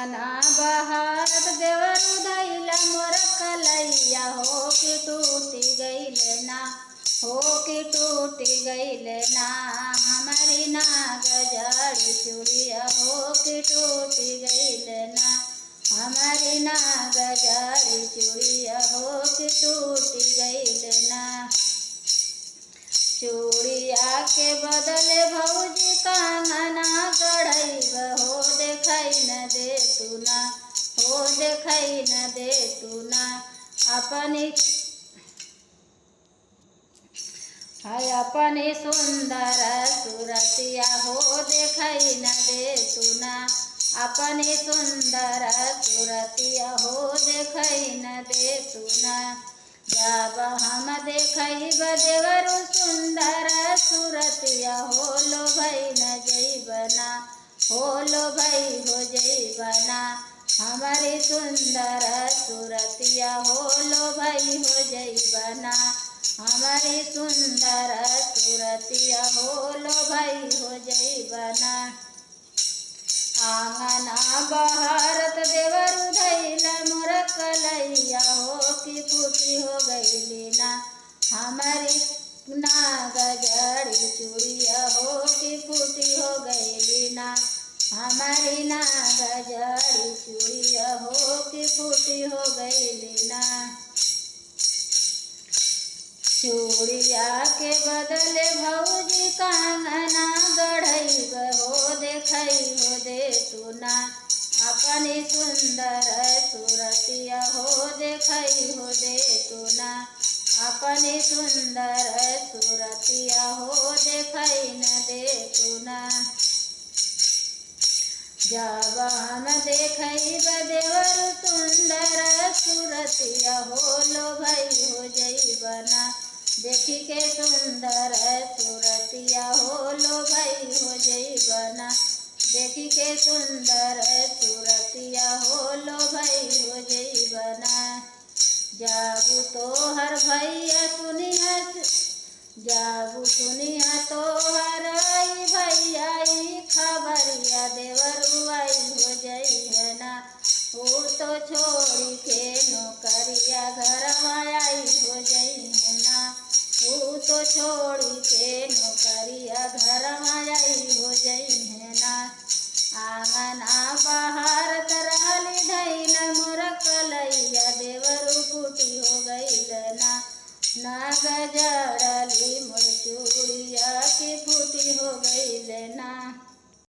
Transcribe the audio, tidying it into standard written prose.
आंगना बहारत देवरु धैला मोर कलैया हो कि टूटी गईल ना, हो कि टूटी गईल ना। हमारी नाग जाड़ी चूड़िया हो कि टूटी गईल ना, हमारी नाग जाड़ी चूड़िया हो कि टूटी गईल ना। चूड़िया के बदले भौजी कंगना गढ़ैब हो देखाई न दे तू ना, हो देखाई न दे तू ना। अपनी हाय अपनी सुंदर सूरतिया हो देखाई न दे तू ना, अपनी सुंदर सूरतिया हो देखाई न दे तू ना। जब हम देखब देवरु सुंदर सूरतिया हो लो भाई न जैबना, हो लो भाई हो जैबना। हमारी सुंदर सूरतिया हो लो भाई हो जैबना, हमारी सुंदर सूरतिया हो लो भाई हो जैबना। आंगना बहारत देवरु धैला मोर कलैया हो कि फूटी हो गईली ना, हमारी नाग जाड़ी चूड़िया हो कि फूटी हो गईली ना, हमारी नाग जाड़ी चूड़िया हो कि फूटी हो गईली ना। चूड़िया के बदले भौजी कंगना गढ़ैब हो देखाई हो दे तू ना, अपनी सुंदर सूरतिया हो देखाई हो दे तू ना, अपनी सुंदर सूरतिया हो देखाई न दे तू ना। जब हम देखब देवरु सुंदर सूरतिया हो लो भाई हो जैबना, देखी के सुंदर सूरतिया हो लो भाई हो जैबना, देखी के सुंदर सूरतिया हो लो भाई हो जैबना। जाबू तोहर भैया सुनिया, जाबू सुनिया तोहर भैया खबरिया देवरु आई हो जई ना। वो तो छोड़ी के नौकरिया घर आई हो जई ना, वो तो छोड़ी के नौकरिया घर आई हो जई।